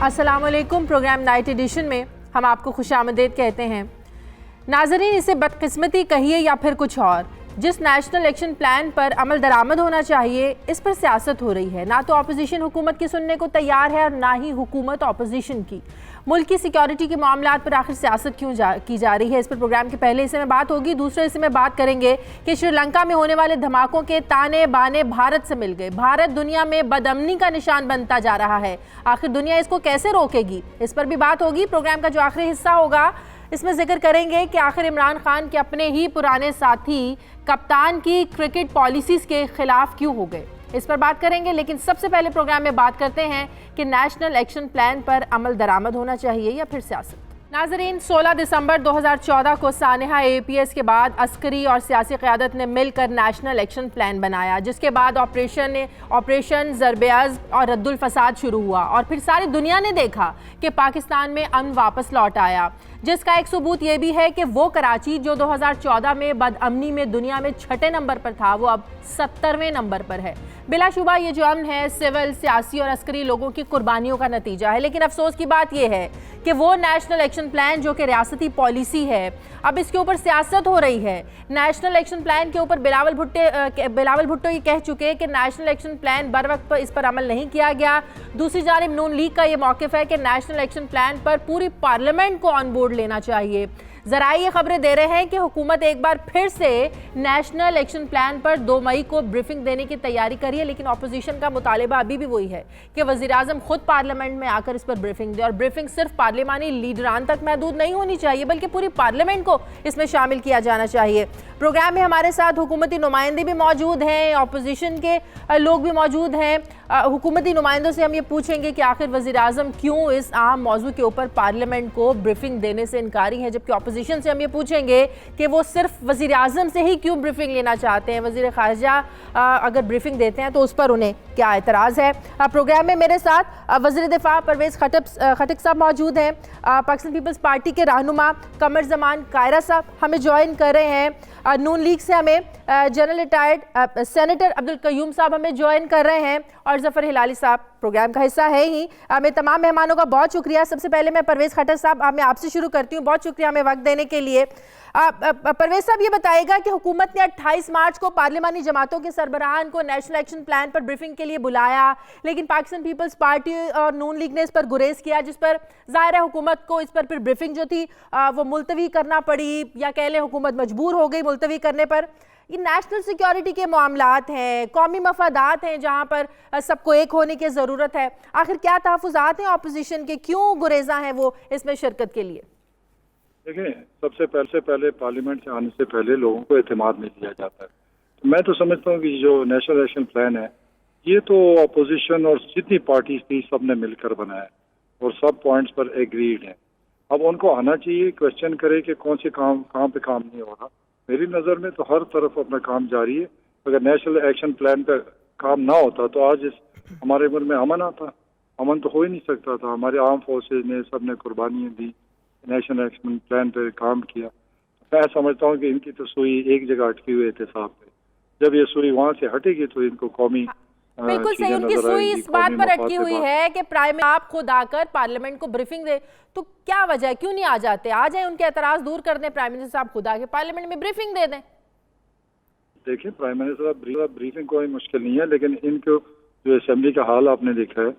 अस्सलामुअलैकुम। Programme night addition में हम आपको खुशामदीद कहते हैं। नाजरीन, इसे बदकिस्मती कहिए या फिर कुछ और, जिस नेशनल एक्शन प्लान पर अमल दरामद होना चाहिए इस पर सियासत हो रही है। ना तो अपोजिशन हुकूमत की सुनने को तैयार है और ना ही हुकूमत अपोजिशन की। मुल्क की सिक्योरिटी के मामलात पर आखिर सियासत क्यों की जा रही है, इस पर प्रोग्राम के पहले हिस्से में बात होगी। दूसरे हिस्से में बात करेंगे कि श्रीलंका में होने वाले धमाकों के ताने बाने भारत से मिल गए। भारत दुनिया में बदअमनी का निशान बनता जा रहा है, आखिर दुनिया इसको कैसे रोकेगी, इस पर भी बात होगी। प्रोग्राम का जो आखिरी हिस्सा होगा इसमें जिक्र करेंगे कि आखिर इमरान खान के अपने ही पुराने साथी कप्तान की क्रिकेट पॉलिसीज़ के खिलाफ क्यों हो गए, इस पर बात करेंगे। लेकिन सबसे पहले प्रोग्राम में बात करते हैं कि नेशनल एक्शन प्लान पर अमल दरामद होना चाहिए या फिर सियासत। नाजरीन, 16 दिसंबर 2014 को सानेहा APS के बाद अस्करी और सियासी क़यादत ने मिलकर नेशनल एक्शन प्लान बनाया, जिसके बाद ऑपरेशन ज़रबेअज़्म और रद्दुल फसाद शुरू हुआ और फिर सारी दुनिया ने देखा कि पाकिस्तान में अमन वापस लौट आया, जिसका एक सबूत ये भी है कि वो कराची जो 2014 में बदअमनी में दुनिया में 6ठे नंबर पर था, वो अब 70वें नंबर पर है। बिलाशुबा ये जो अमन है सिविल, सियासी और अस्करी लोगों की कुर्बानियों का नतीजा है। लेकिन अफसोस की बात यह है कि वो नेशनल एक्शन प्लान जो कि रियासती पॉलिसी है, अब इसके ऊपर सियासत हो रही है। नेशनल एक्शन प्लान के ऊपर बिलावल भुट्टो ये कह चुके कि नेशनल एक्शन प्लान बर वक्त पर इस पर अमल नहीं किया गया। दूसरी जानिब नून लीग का ये मौक़िफ़ है कि नेशनल एक्शन प्लान पर पूरी पार्लियामेंट को ऑन बोर्ड लेना चाहिए। ज़रा ये खबरें दे रहे हैं कि हुकूमत एक बार फिर से नेशनल एक्शन प्लान पर 2 मई को ब्रीफिंग देने की तैयारी करी है, लेकिन अपोजिशन का मुतालिबा अभी भी वही है कि वज़ीर-ए-आज़म खुद पार्लियामेंट में आकर इस पर ब्रीफिंग दे। और ब्रीफिंग सिर्फ पार्लिमानी लीडरान तक महदूद नहीं होनी चाहिए, बल्कि पूरी पार्लियामेंट को इसमें शामिल किया जाना चाहिए। प्रोग्राम में हमारे साथ हुकूमती नुमाइंदे भी मौजूद हैं, अपोजिशन के लोग भी मौजूद हैं। हुकूमती नुमाइंदों से हम ये पूछेंगे कि आखिर वज़ीर-ए-आज़म क्यों इस अहम मौजू के ऊपर पार्लियामेंट को ब्रीफिंग देने से इनकारी हैं, जबकि अपोजिशन से हम ये पूछेंगे कि वो सिर्फ वज़ीर-ए-आज़म से ही क्यों ब्रीफिंग लेना चाहते हैं। वज़ीर ख़ारिजा अगर ब्रीफिंग देते हैं तो उस पर उन्हें क्या एतराज़ है। प्रोग्राम में मेरे साथ वज़ीर दिफ़ा परवेज़ खटक साहब मौजूद हैं। पाकिस्तान पीपल्स पार्टी के रहनुमा कमर ज़मान कायरा साहब हमें ज्वाइन कर रहे हैं। नून लीग से हमें general retired senator Abdul Qayyum साहब हमें ज्वाइन कर रहे हैं और ज़फ़र हिलाली साहब प्रोग्राम का हिस्सा है ही। मैं तमाम मेहमानों का बहुत शुक्रिया। सबसे पहले मैं परवेज़ खटक साहब मैं आपसे शुरू करती हूँ, बहुत शुक्रिया हमें वक्त देने के लिए। परवेज़ साहब ये बताइएगा कि हुकूमत ने 28 मार्च को पार्लिमानी जमातों के सरबराहान को नेशनल एक्शन प्लान पर ब्रीफिंग के लिए बुलाया, लेकिन पाकिस्तान पीपल्स पार्टी और नून लीग ने इस पर गुरेज किया, जिस पर ज़ाहिर है हुकूमत को इस पर फिर ब्रीफिंग जो थी वो मुलतवी करना पड़ी, या कह लें हुकूमत मजबूर हो गई मुलतवी करने पर। ये नेशनल सिक्योरिटी के मामलात हैं, कौमी मफादात हैं, जहाँ पर सबको एक होने की ज़रूरत है। आखिर क्या तहफ़्फ़ुज़ात हैं अपोजिशन के, क्यों गुरेज़ा हैं वो इसमें शिरकत के लिए? देखिए, सबसे पहले पार्लियामेंट से आने से पहले लोगों को एतमाद नहीं दिया जाता है। तो मैं तो समझता हूँ कि जो नेशनल एक्शन प्लान है ये तो अपोजिशन और जितनी पार्टीज थी सब ने मिलकर बनाया और सब पॉइंट्स पर एग्रीड है। अब उनको आना चाहिए, क्वेश्चन करे कि कौन से कहाँ पे काम नहीं हो रहा। मेरी नज़र में तो हर तरफ अपना काम जारी है। अगर नेशनल एक्शन प्लान पर काम ना होता तो आज हमारे मुल्क में अमन आता। अमन तो हो ही नहीं सकता था। हमारे आर्म फोर्सेज ने सब ने कुर्बानियाँ दी, नेशनल एक्शन प्लान पर काम किया। मैं समझता हूँ कि इनकी तो सुई एक जगह अटकी हुई एहतसाब पे। जब ये सुई वहाँ से हटेगी तो इनको कौमी बिल्कुल सही, उनकी सुई इस बात पर अटकी हुई है कि प्राइम आप खुद आकर पार्लियामेंट को ब्रीफिंग दे, तो क्या वजह है, क्यों नहीं आ जाते? आ जाए, उनके एतराज दूर कर दें, प्राइम मिनिस्टर साहब खुद आके पार्लियामेंट में ब्रीफिंग दे दें। देखिए, प्राइम मिनिस्टर साहब ब्रीफिंग कोई मुश्किल नहीं है, लेकिन इनको जो असेंबली का हाल आपने देखा है,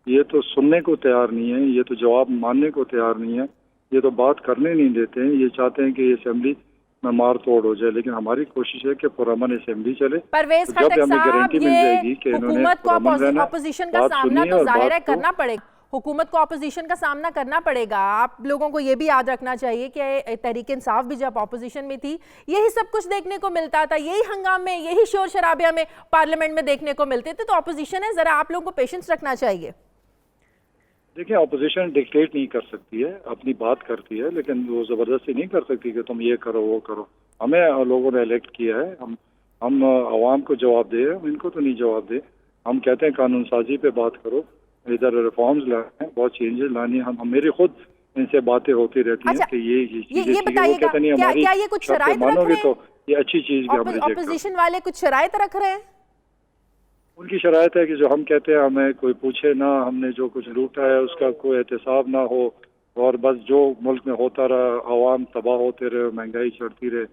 ये तो सुनने को तैयार नहीं है, ये तो जवाब मानने को तैयार नहीं है, ये तो बात करने नहीं देते हैं। ये चाहते हैं कि ये असेंबली में मार तोड़ हो जाए, लेकिन हमारी कोशिश है कि पुरअमन असेंबली चले। परवेज़ खटक साहब, ये हुकूमत को अपोजिशन का सामना तो जाहिर है करना पड़ेगा, हुकूमत को अपोजिशन का सामना करना पड़ेगा। आप लोगों को ये भी याद रखना चाहिए कि तहरीक इंसाफ भी जब अपोजिशन में थी यही सब कुछ देखने को मिलता था, यही हंगामे, यही शोर शराबिया में पार्लियामेंट में देखने को मिलते थे। तो अपोजिशन है, जरा आप लोगों को पेशेंस रखना चाहिए। देखिए, अपोजिशन डिक्टेट नहीं कर सकती है, अपनी बात करती है, लेकिन वो जबरदस्ती नहीं कर सकती कि तुम ये करो वो करो। हमें लोगों ने इलेक्ट किया है, हम आवाम को जवाब दे, हम इनको तो नहीं जवाब दे। हम कहते हैं कानून साजी पे बात करो, इधर रिफॉर्म्स लाए, बहुत चेंजेस लानी। हम मेरी खुद इनसे बातें होती रहती हैं कि ये बताइएगा, क्या ये कुछ शराइत रख रहे हैं? तो ये अच्छी चीज भी हम रिजेक्ट अपोजिशन वाले कुछ शराइत रख रहे हैं? उनकी शरायत है कि जो हम कहते हैं हमें कोई पूछे ना, हमने जो कुछ लूटा है उसका कोई एहतसाब ना हो, और बस जो मुल्क में होता रहा, आवाम तबाह होते रहे, महंगाई चढ़ती रहे,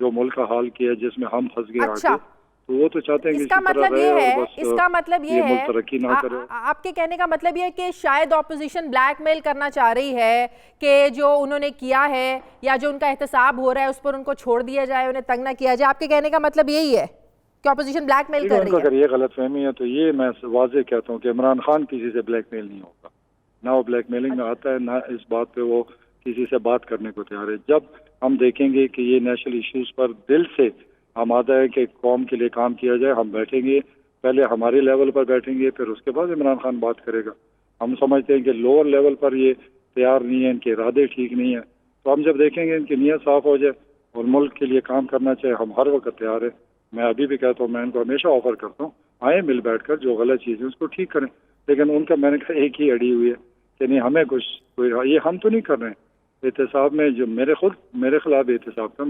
जो मुल्क का हाल किया जिसमें हम फंस गए अच्छा। आगे, तो वो तो चाहते हैं कि इसका इसी तरह मतलब रहे ये और है, बस इसका मतलब ये मुल्क है, तरक्की ना करे। आपके कहने का मतलब ये है कि शायद ऑपोजिशन ब्लैकमेल करना चाह रही है कि जो उन्होंने किया है या जो उनका एहतसाब हो रहा है उस पर उनको छोड़ दिया जाए, उन्हें तंग ना किया जाए। आपके कहने का मतलब यही है कि ऑपोजिशन ब्लैकमेल कर रही है। अगर ये गलतफहमी है तो ये मैं वाज़ेह कहता हूँ कि इमरान खान किसी से ब्लैकमेल नहीं होगा, ना वो ब्लैकमेलिंग में आता है, ना इस बात पे वो किसी से बात करने को तैयार है। जब हम देखेंगे कि ये नेशनल इश्यूज पर दिल से आमादा है कि कौम के लिए काम किया जाए, हम बैठेंगे, पहले हमारे लेवल पर बैठेंगे, फिर उसके बाद इमरान खान बात करेगा। हम समझते हैं कि लोअर लेवल पर ये तैयार नहीं है, इनके इरादे ठीक नहीं है, तो हम जब देखेंगे इनकी नीयत साफ हो जाए और मुल्क के लिए काम करना चाहिए, हम हर वक्त तैयार है। मैं अभी भी कहता हूँ, मैं इनको हमेशा ऑफर करता हूँ, आए मिल बैठकर जो गलत चीज़ है उसको ठीक करें, लेकिन उनका मैंने कहा एक ही अड़ी हुई है कि नहीं हमें कुछ कोई ये हम तो नहीं कर रहे हैं एहतसाब में, जो मेरे खिलाफ एहतसाब का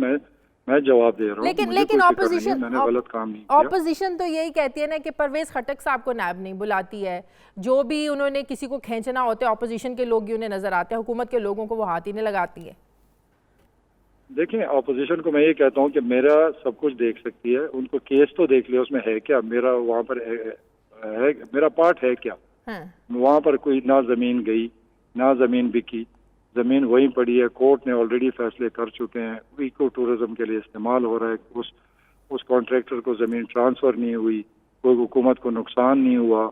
मैं जवाब दे रहा हूँ। लेकिन ऑपोजिशन मैंने गलत काम नहीं किया। ऑपोजिशन तो यही कहती है ना कि परवेज खटक साहब को नायब नहीं बुलाती है, जो भी उन्होंने किसी को खींचना होता है ऑपोजिशन के लोग ही उन्हें नजर आते हैं, हुकूमत के लोगों को वो हाथ ही नहीं लगाती है। देखें, ऑपोजिशन को मैं ये कहता हूँ कि मेरा सब कुछ देख सकती है, उनको केस तो देख लिया, उसमें है क्या, मेरा वहाँ पर है मेरा पार्ट है क्या। वहाँ पर कोई ना जमीन गई ना जमीन बिकी, जमीन वहीं पड़ी है, कोर्ट ने ऑलरेडी फैसले कर चुके हैं, इको टूरिज्म के लिए इस्तेमाल हो रहा है, उस कॉन्ट्रैक्टर को जमीन ट्रांसफर नहीं हुई, कोई हुकूमत को नुकसान नहीं हुआ।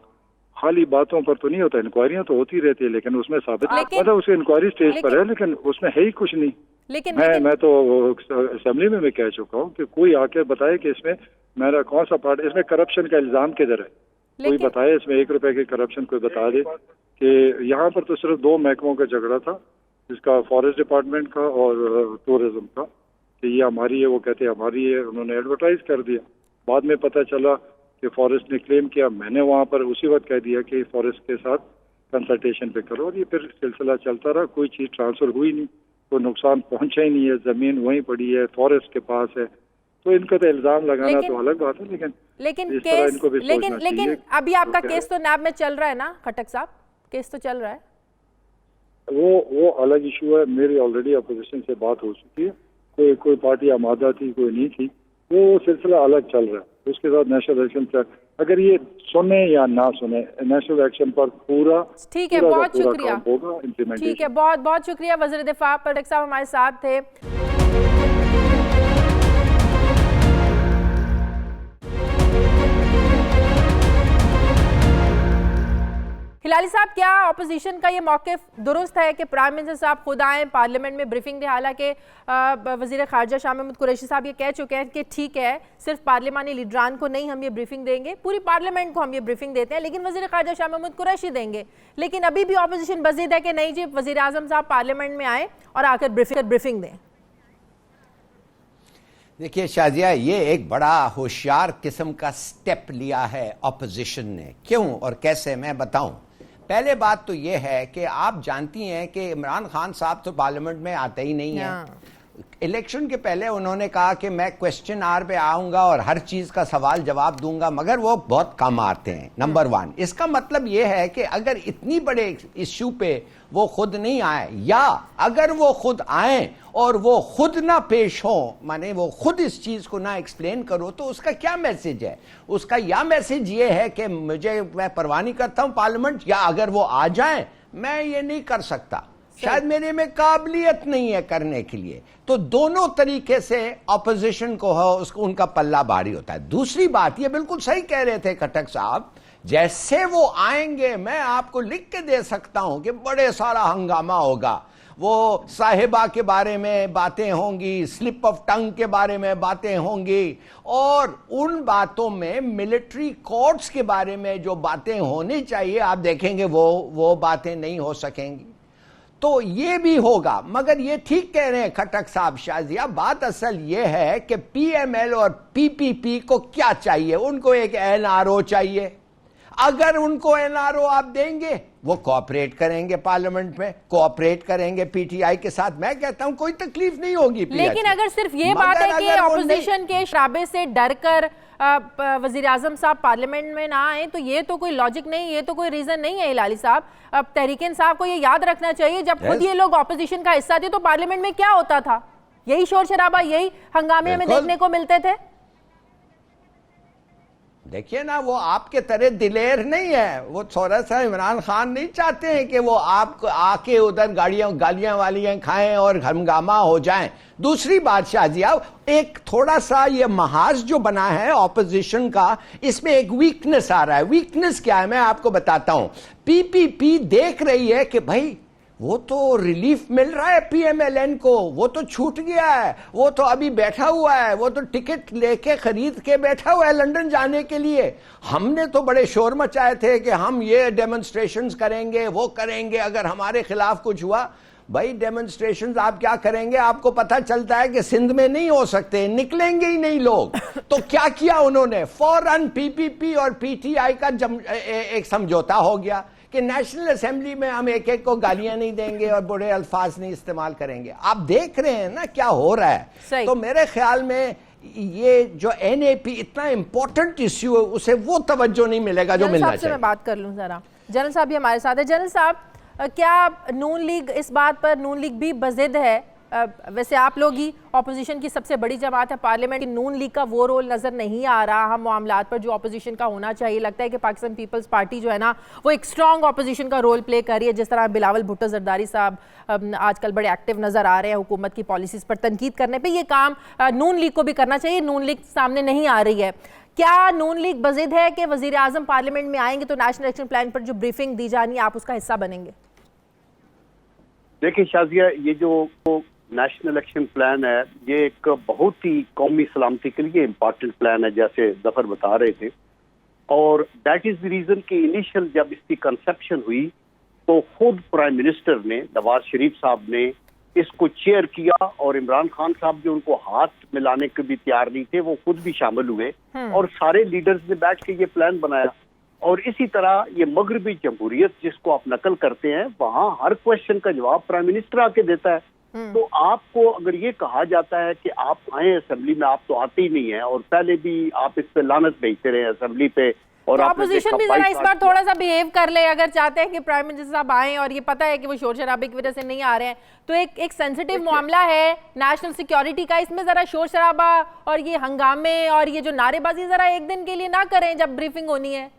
खाली बातों पर तो नहीं होता, इंक्वायरियां तो होती रहती है, लेकिन उसमें साबित मतलब उसके इंक्वायरी स्टेज पर है, लेकिन उसमें है ही कुछ नहीं। मैं तो असेंबली में भी कह चुका हूँ कि कोई आके बताए कि इसमें मेरा कौन सा पार्ट, इसमें करप्शन का इल्जाम किधर है, कोई बताए इसमें 1 रुपए की करप्शन कोई बता दे। कि यहाँ पर तो सिर्फ 2 महकमों का झगड़ा था, जिसका फॉरेस्ट डिपार्टमेंट का और टूरिज्म का, कि ये हमारी है, वो कहते हैं हमारी है, उन्होंने एडवर्टाइज कर दिया। बाद में पता चला कि फॉरेस्ट ने क्लेम किया, मैंने वहाँ पर उसी वक्त कह दिया कि फॉरेस्ट के साथ कंसल्टेशन पे करो, और ये फिर सिलसिला चलता रहा, कोई चीज़ ट्रांसफर हुई नहीं, कोई नुकसान पहुंचा ही नहीं है, जमीन वहीं पड़ी है, फॉरेस्ट के पास है। तो इनको तो इल्जाम लगाना तो अलग बात है, लेकिन अभी आपका केस तो नैब में चल रहा है ना खटक साहब, केस तो चल रहा है, वो अलग इशू है। मेरी ऑलरेडी अपोजिशन से बात हो चुकी है, कोई पार्टी आमादा थी, कोई नहीं थी, वो सिलसिला अलग चल रहा है। उसके साथ नेशनल एक्शन पर अगर ये सुने या ना सुने, नेशनल एक्शन पर पूरा ठीक है, बहुत शुक्रिया होगा इम्प्लीमेंटेशन। ठीक है, बहुत बहुत शुक्रिया वज़ीर दिफा खटक साहब हमारे साथ थे। हिलाली साहब, क्या ऑपोजिशन का ये मौक़िफ़ दुरुस्त है कि प्राइम मिनिस्टर साहब खुद आए, पार्लियामेंट में ब्रीफिंग दें? हालांकि वज़ीर ख़ारजा शाह महमूद कुरैशी साहब ये कह चुके हैं कि ठीक है, सिर्फ पार्लिमानी लीडरान को नहीं हम ये ब्रीफिंग देंगे, पूरी पार्लियामेंट को हम ये ब्रीफिंग देते हैं, लेकिन वज़ीर ख़ारजा शाह महमूद कुरैशी देंगे। लेकिन अभी भी ऑपोजिशन बज़िद है कि नहीं जी, वज़ीर आज़म साहब पार्लियामेंट में आए और आकर ब्रीफिंग दें। देखिए शाजिया, ये एक बड़ा होशियार किस्म का स्टेप लिया है ऑपोजिशन ने। क्यों और कैसे, मैं बताऊं। पहले बात तो ये है कि आप जानती हैं कि इमरान खान साहब तो पार्लियामेंट में आते ही नहीं है। इलेक्शन के पहले उन्होंने कहा कि मैं क्वेश्चन आवर पे आऊंगा और हर चीज का सवाल जवाब दूंगा, मगर वो बहुत कम आते हैं। नंबर 1, इसका मतलब ये है कि अगर इतनी बड़े इश्यू पे वो खुद नहीं आए, या अगर वो खुद आए और वो खुद ना पेश हो, माने वो खुद इस चीज को ना एक्सप्लेन करो, तो उसका क्या मैसेज है? उसका या मैसेज ये है कि मैं परवाह नहीं करता हूं पार्लियामेंट, या अगर वो आ जाए मैं ये नहीं कर सकता, शायद मेरे में काबिलियत नहीं है करने के लिए। तो दोनों तरीके से ऑपोजिशन को हो, उसको उनका पल्ला भारी होता है। दूसरी बात, ये बिल्कुल सही कह रहे थे खटक साहब, जैसे वो आएंगे मैं आपको लिख के दे सकता हूं कि बड़े सारा हंगामा होगा। वो साहिबा के बारे में बातें होंगी, स्लिप ऑफ टंग के बारे में बातें होंगी, और उन बातों में मिलिट्री कोर्ट्स के बारे में जो बातें होनी चाहिए, आप देखेंगे वो बातें नहीं हो सकेंगी। तो ये भी होगा। मगर ये ठीक कह रहे हैं खटक साहब शाजिया, बात असल ये है कि पीएमएल और पीपीपी को क्या चाहिए? उनको एक एनआरओ चाहिए। अगर उनको एनआरओ आप देंगे वो कोऑपरेट करेंगे पार्लियामेंट में, कोऑपरेट करेंगे पीटीआई के साथ। मैं कहता हूं कोई तकलीफ नहीं होगी। लेकिन अगर सिर्फ ये बात है कि ऑपोजिशन के शराबे से डरकर वजीर आजम साहब पार्लियामेंट में ना आए, तो ये तो कोई लॉजिक नहीं, ये तो कोई रीजन नहीं है हिलाली साहब। अब तहरीक इंसाफ को ये याद रखना चाहिए, जब खुद ये लोग ऑपोजिशन का हिस्सा थे तो पार्लियामेंट में क्या होता था? यही शोर शराबा, यही हंगामे हमें देखने को मिलते थे। देखिए ना, वो आपके तरह दिलेर नहीं है। वो थोड़ा सा इमरान खान नहीं चाहते हैं कि वो आपको आके उधर गालियां वालियां खाएं और हंगामा हो जाएं। दूसरी बात शाहजिया, एक थोड़ा सा ये महाज जो बना है ऑपोजिशन का, इसमें एक वीकनेस आ रहा है। वीकनेस क्या है मैं आपको बताता हूं। पीपीपी देख रही है कि भाई वो तो रिलीफ मिल रहा है पीएमएलएन को, वो तो छूट गया है, वो तो अभी बैठा हुआ है, वो तो टिकट लेके खरीद के बैठा हुआ है लंदन जाने के लिए। हमने तो बड़े शोर मचाए थे कि हम ये डेमोन्स्ट्रेशंस करेंगे, वो करेंगे अगर हमारे खिलाफ कुछ हुआ। भाई डेमोन्स्ट्रेशंस आप क्या करेंगे? आपको पता चलता है कि सिंध में नहीं हो सकते, निकलेंगे ही नहीं लोग। तो क्या किया उन्होंने? फौरन पीपीपी और पीटीआई का एक समझौता हो गया कि नेशनल असेंबली में हम एक एक को गालियां नहीं देंगे और बुरे अल्फाज नहीं इस्तेमाल करेंगे। आप देख रहे हैं ना क्या हो रहा है। तो मेरे ख्याल में ये जो एनएपी इतना इंपॉर्टेंट इश्यू है, उसे वो तवज्जो नहीं मिलेगा जो मिलना चाहिए। मैं बात कर लूं जरा, जनरल साहब भी हमारे साथ है। जनरल साहब, क्या नून लीग इस बात पर, नून लीग भी बजिद है? वैसे आप लोग ही ऑपोजिशन की सबसे बड़ी जमात है पार्लियामेंट, नून लीग का वो रोल नजर नहीं आ रहा हम मामलात पर जो ऑपोजिशन का होना चाहिए। लगता है कि पाकिस्तान पीपल्स पार्टी जो है ना, वो एक स्ट्रॉन्ग ऑपोजिशन का रोल प्ले कर रही है। जिस तरह बिलावल भुट्टो जरदारी साहब आजकल बड़े एक्टिव नजर आ रहे हैं हुकूमत की पॉलिसीज पर तनकीद करने पे, ये काम नून लीग को भी करना चाहिए। नून लीग सामने नहीं आ रही है। क्या नून लीग बजिद है कि वजीर आजम पार्लियामेंट में आएंगे तो नेशनल एक्शन प्लान पर जो ब्रीफिंग दी जानी है आप उसका हिस्सा बनेंगे? देखिए शाजिया, ये जो नेशनल एक्शन प्लान है, ये एक बहुत ही कौमी सलामती के लिए इम्पॉर्टेंट प्लान है, जैसे जफर बता रहे थे। और दैट इज द रीजन कि इनिशियल जब इसकी कंसेप्शन हुई तो खुद प्राइम मिनिस्टर ने, नवाज शरीफ साहब ने इसको चेयर किया और इमरान खान साहब जो उनको हाथ मिलाने के भी तैयार नहीं थे, वो खुद भी शामिल हुए और सारे लीडर्स ने बैठ के ये प्लान बनाया। और इसी तरह ये मगरबी जमहूरियत जिसको आप नकल करते हैं, वहां हर क्वेश्चन का जवाब प्राइम मिनिस्टर आके देता है। तो आपको अगर ये कहा जाता है कि आप आए असेंबली में, आप तो आते ही नहीं है, और पहले भी आप इस पे लानत भेजते रहे असेंबली पे। और ऑपोजिशन भी जरा इस बार थोड़ा सा बिहेव कर ले, अगर चाहते हैं कि प्राइम मिनिस्टर साहब आए और ये पता है कि वो शोर शराबे की वजह से नहीं आ रहे हैं, तो एक सेंसिटिव मामला है नेशनल सिक्योरिटी का, इसमें जरा शोर शराबा और ये हंगामे और ये जो नारेबाजी जरा एक दिन के लिए ना करें जब ब्रीफिंग होनी है।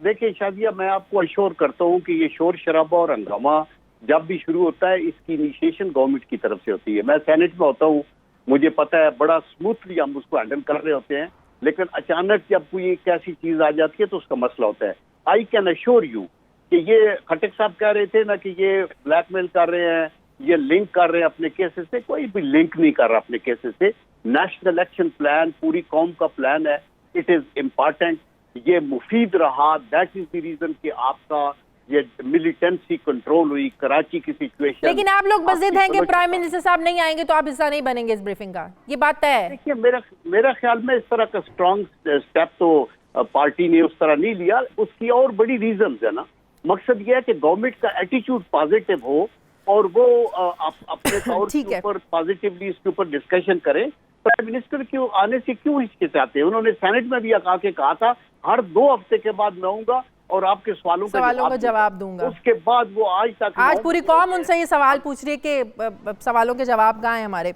देखिए शादिया, मैं आपको अश्योर करता हूँ कि ये शोर शराबा और हंगामा जब भी शुरू होता है, इसकी इनिशिएशन गवर्नमेंट की तरफ से होती है। मैं सेनेट में होता हूँ, मुझे पता है बड़ा स्मूथली हम उसको हैंडल कर रहे होते हैं, लेकिन अचानक जब कोई एक ऐसी चीज आ जाती है तो उसका मसला होता है। आई कैन अश्योर यू कि ये खटक साहब कह रहे थे ना कि ये ब्लैकमेल कर रहे हैं, ये लिंक कर रहे हैं अपने केसेस से, कोई भी लिंक नहीं कर रहा अपने केसेस से। नेशनल एक्शन प्लान पूरी कौम का प्लान है, इट इज इम्पॉर्टेंट, ये मुफीद रहा। दैट इज द रीजन कि आपका ये मिलिटेंसी कंट्रोल हुई, कराची की सिचुएशन। लेकिन आप लोग बजिद हैं कि प्राइम मिनिस्टर साहब नहीं आएंगे तो आप हिस्सा नहीं बनेंगे इस ब्रीफिंग का, ये बात तय है? देखिए, मेरा ख्याल में इस तरह का स्ट्रॉन्ग स्टेप तो पार्टी ने उस तरह नहीं लिया। उसकी और बड़ी रीजन है ना, मकसद ये है कि गवर्नमेंट का एटीट्यूड पॉजिटिव हो और वो अपने तौर के ऊपर पॉजिटिवली इसके ऊपर डिस्कशन करें। प्राइम मिनिस्टर क्यों आने से क्यों हिचकिचाते हैं? उन्होंने सेनेट में भी आके कहा था हर 2 हफ्ते के बाद मैं आऊंगा और आपके सवालों का जवाब दूंगा। उसके बाद वो आज पूरी कौम उनसे ये सवाल पूछ रही है कि सवालों के जवाब कहाँ हैं हमारे।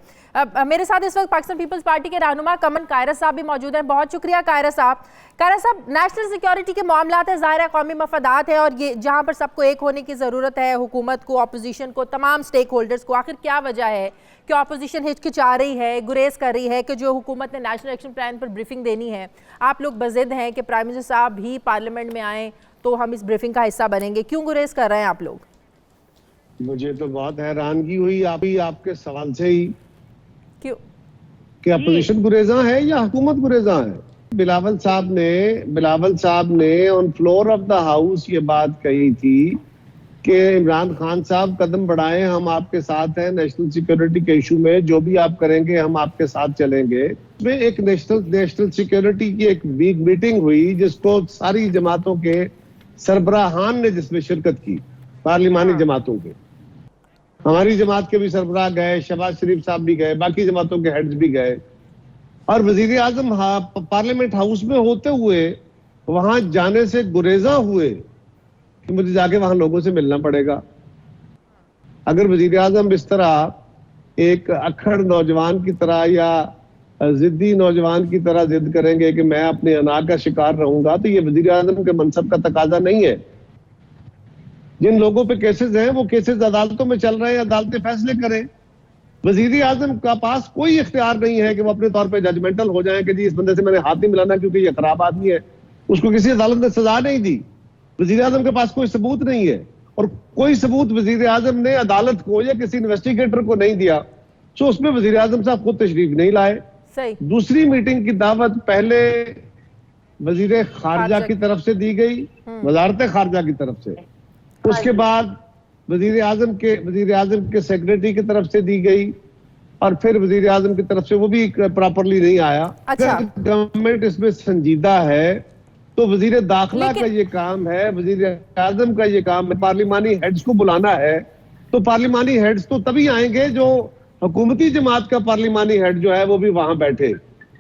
मेरे साथ इस वक्त पाकिस्तान पीपल्स पार्टी के रहनुमा कमन कायरा साहब भी मौजूद हैं। बहुत शुक्रिया कायरा साहब। कायरा साहब, नेशनल सिक्योरिटी के मामलात है, ज़ाहिर है कौमी मफादात है और ये जहाँ पर सबको एक होने की ज़रूरत है, हुकूमत को, अपोजिशन को, तमाम स्टेक होल्डर्स को। आखिर क्या वजह है कि अपोजिशन हिचकिचा रही है, गुरेज कर रही है कि जो हुकूमत ने नेशनल एक्शन प्लान पर ब्रीफिंग देनी है, आप लोग बजिद हैं कि प्राइम मिनिस्टर साहब भी पार्लियामेंट में आएँ तो हम इस ब्रीफिंग का हिस्सा बनेंगे? क्यों गुरेज कर रहे हैं आप लोग? मुझे तो बहुत हैरानगी हुई आपके सवाल से ही। क्यों कि अपोजिशन गुरेजा है या हुकूमत गुरेजा है? बिलावल साहब ने on floor of the house ये बात कही थी कि इमरान खान साहब कदम बढ़ाएं, हम आपके साथ हैं नेशनल सिक्योरिटी के इशू में, जो भी आप करेंगे हम आपके साथ चलेंगे। इसमें एक नेशनल सिक्योरिटी की एक वीक मीटिंग हुई जिसको सारी जमातों के सरबराहान ने जिसमें शिरकत की, पार्लिमानी जमातों के, हमारी जमात के भी सरबराह गए, शहबाज शरीफ साहब भी गए, बाकी जमातों के हेड्स भी गए, और वजीर आजम पार्लियामेंट हाउस में होते हुए वहां जाने से गुरेजा हुए कि मुझे जाके वहां लोगों से मिलना पड़ेगा। अगर वजीर आजम इस तरह एक अक्खड़ नौजवान की तरह या जिद्दी नौजवान की तरह जिद करेंगे कि मैं अपने अना का शिकार रहूंगा, तो ये वजीर आजम के मनसब का तकाजा नहीं है। जिन लोगों पे केसेस हैं वो केसेस अदालतों में चल रहे हैं, अदालतें फैसले करें। वजीर आजम का पास कोई इख्तियार नहीं है कि वो अपने तौर पे जजमेंटल हो जाए कि जी इस बंदे से मैंने हाथ नहीं मिलाना क्योंकि ये खराब आदमी है। उसको किसी अदालत ने सजा नहीं दी। वजीर आजम के पास कोई सबूत नहीं है, और कोई सबूत वजीर आजम ने अदालत को या किसी इन्वेस्टिगेटर को नहीं दिया, तो उसमें वजीर आजम साहब खुद तशरीफ नहीं लाए। सही। दूसरी मीटिंग की दावत पहले वजीर खारजा की तरफ से दी गई, वजारत खारजा की तरफ से, उसके बाद वजीर आजम के सेक्रेटरी की तरफ से दी गई, और फिर वजीर आजम की तरफ से वो भी प्रॉपरली नहीं आया। अच्छा। अगर गवर्नमेंट इसमें संजीदा है तो वजीर दाखिला का ये काम है, वजीर आजम का ये काम है, पार्लिमानी हेड्स को बुलाना है। तो पार्लिमानी हेड्स तो तभी आएंगे जो हुकूमती जमात का पार्लिमानी हेड जो है वो भी वहां बैठे,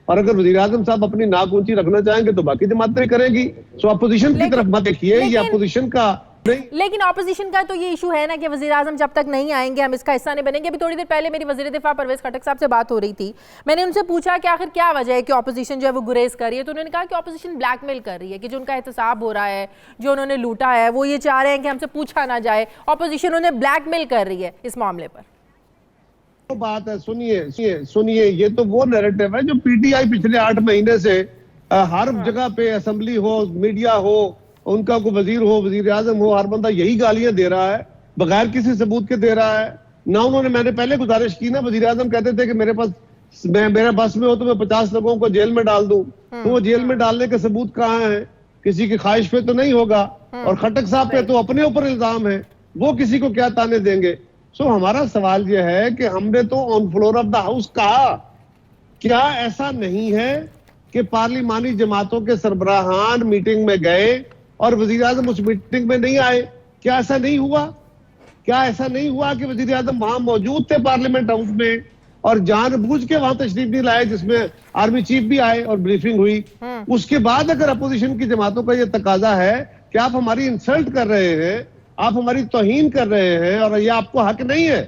और अगर वजीर आजम साहब अपनी नाक ऊंची रखना चाहेंगे तो बाकी जमातें करेंगी। सो अपोजिशन की तरफ मत देखिए, ये अपोजिशन का नहीं। लेकिन ऑपोजिशन का तो ये इशू है ना कि वजीर आजम जब तक नहीं आएंगे हम इसका हिस्सा नहीं बनेंगे। अभी थोड़ी देर पहले मेरी वजीर दिफा परवेज खटक साहब से बात हो रही थी, मैंने उनसे पूछा कि आखिर क्या वजह है कि ऑपोजिशन जो है वो गुरेज कर रही है, तो उन्होंने कहा कि ऑपोजिशन ब्लैकमेल कर रही है, कि जो उनका एहतसाब हो रहा है, जो उन्होंने लूटा है, वो ये चाह रहे हैं कि हमसे पूछा ना जाए। ऑपोजिशन उन्हें ब्लैकमेल कर रही है इस मामले पर। तो बात है, सुनिए, ये तो वो नैरेटिव है जो पीटीआई पिछले 8 महीने से हर जगह पे, असेंबली हो, मीडिया हो, उनका कोई वजीर हो, वजीर आजम हो, हर बंदा यही गालियां दे रहा है, बगैर किसी सबूत के दे रहा है ना। मैंने पहले गुजारिश की ना, वजीर आजम कहते थे कि मेरे बस में हो तो मैं 50 लोगों को जेल में डाल दूं, तो वो जेल में डालने के सबूत कहाँ है? किसी की ख्वाहिश पे तो नहीं होगा, और खटक साहब पे तो अपने ऊपर इल्जाम है, वो किसी को क्या ताने देंगे? सो हमारा सवाल यह है कि हमने तो on floor of the house कहा, क्या ऐसा नहीं है कि पार्लिमानी जमातों के सरबराहान मीटिंग में गए और वजीर आजम उस मीटिंग में नहीं आए? क्या ऐसा नहीं हुआ? क्या ऐसा नहीं हुआ कि वजीर आजम वहां मौजूद थे पार्लियामेंट हाउस में और जानबूझ के वहां तशरीफ नहीं लाए, जिसमें आर्मी चीफ भी आए और ब्रीफिंग हुई? उसके बाद अगर अपोजिशन की जमातों का यह तकाजा है कि आप हमारी इंसल्ट कर रहे हैं, आप हमारी तौहीन कर रहे हैं, और ये आपको हक नहीं है,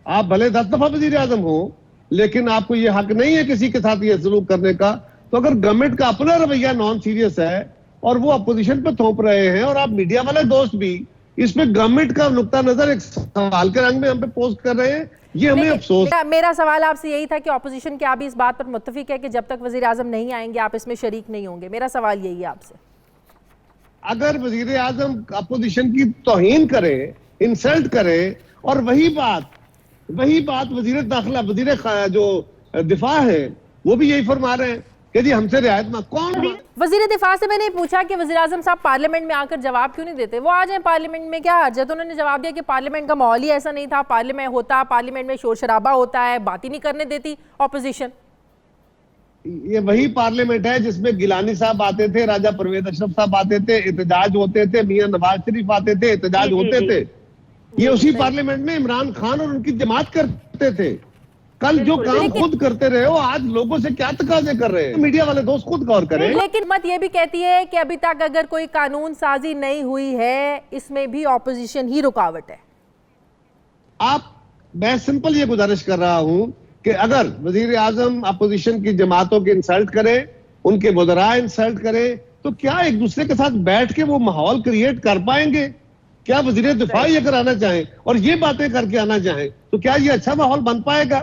आप भले 10 दफा वजीर आजम हो लेकिन आपको ये हक नहीं है किसी के साथ ये सलूक करने का। तो अगर गवर्नमेंट का अपना रवैया नॉन सीरियस है और वो अपोजिशन पे थोप रहे हैं, और आप मीडिया वाले दोस्त भी इसमें गवर्नमेंट का नुक्ता नजर एक सवाल के रंग में हम पे पोस्ट कर रहे हैं, ये हमें अफसोस। मेरा सवाल आपसे यही था कि ऑपोजिशन क्या भी इस बात पर मुत्तफिक है कि जब तक वजीर आजम नहीं आएंगे आप इसमें शरीक नहीं होंगे? मेरा सवाल यही है आपसे। अगर वजीर आजम अपोजिशन की तौहीन करे, इंसल्ट करे, और वही बात वजीर दाखिला, वजीर जो दिफा है वो भी यही फरमा रहे हैं कि जी हमसे रियायत में कौन? वजीर दिफा से मैंने पूछा कि वजीर आजम साहब पार्लियामेंट में आकर जवाब क्यों नहीं देते, वो आ जाए पार्लियामेंट में, क्या हर्ज है? तो उन्होंने जवाब दिया कि पार्लियामेंट का माहौल ही ऐसा नहीं था, पार्लियामेंट में शोर शराबा होता है, बात ही नहीं करने देती ऑपोजिशन। ये वही पार्लियामेंट है जिसमें गिलानी साहब आते थे, राजा परवेज अशरफ साहब आते थे, एहतजाज होते थे, मियां नवाज शरीफ आते थे, एहतजाज होते थे। ये उसी पार्लियामेंट में इमरान खान और उनकी जमात करते थे। कल जो काम खुद करते रहे हो, आज लोगों से क्या तकाजे कर रहे हैं? मीडिया वाले दोस्त खुद गौर करें। लेकिन मत ये भी कहती है कि अभी तक अगर कोई कानून साजी नहीं हुई है, इसमें भी ऑपोजिशन ही रुकावट है। मैं सिंपल ये गुजारिश कर रहा हूं कि अगर वजीर आजम अपोजिशन की जमातों के इंसल्ट करे, उनके वज़रा इंसल्ट करे, तो क्या एक दूसरे के साथ बैठ के वो माहौल क्रिएट कर पाएंगे? क्या वजीर दिफा ये कराना चाहें और ये बातें करके आना चाहें तो क्या ये अच्छा माहौल बन पाएगा?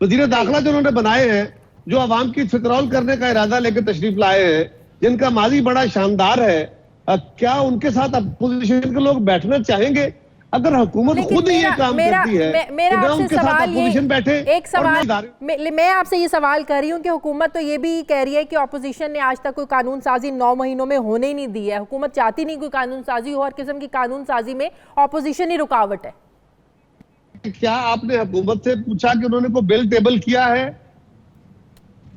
वजीर दाखिला जो उन्होंने बनाए हैं, जो अवाम की फितरौल करने का इरादा लेकर तशरीफ लाए हैं, जिनका माजी बड़ा शानदार है, क्या उनके साथ अपोजिशन के लोग बैठना चाहेंगे? अगर हुकूमत खुद ही ये काम करती है, मेरा आपसे सवाल ये, बैठे एक सवाल मैं आपसे ये सवाल कर रही हूँ कि हुकूमत तो ये भी कह रही है कि ऑपोजिशन ने आज तक कोई कानून साजी 9 महीनों में होने ही नहीं दी है, हुकूमत चाहती नहीं कोई कानून साजी हो, हर किस्म की कानून साजी में ऑपोजिशन ही रुकावट है। क्या आपने हुकूमत से पूछा कि उन्होंने कोई बिल टेबल किया है?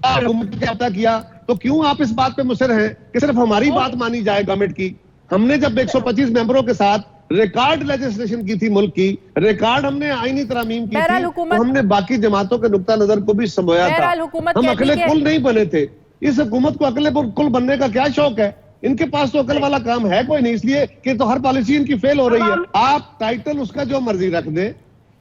हुकूमत ने क्या किया? तो क्यों आप इस बात पे मुसर हैं कि सिर्फ हमारी बात मानी जाए गवर्नमेंट की? हमने जब 125 मेंबरों के साथ रिकॉर्ड लेजिस्लेशन की थी, मुल्क की रिकॉर्ड हमने आईनी तरमीम की बहरहाल थी, हुकूमत- तो हमने बाकी जमातों के नुक्ता नजर को भी समझाया था। बहरहाल हुकूमत हम कहती अकेले है- कुल नहीं बने थे। इस हुकूमत को अकेले कुल बनने का क्या शौक है? इनके पास तो अकल वाला काम है कोई नहीं, इसलिए कि तो हर पॉलिसी इनकी फेल हो रही है। आप टाइटल उसका जो मर्जी रख दे,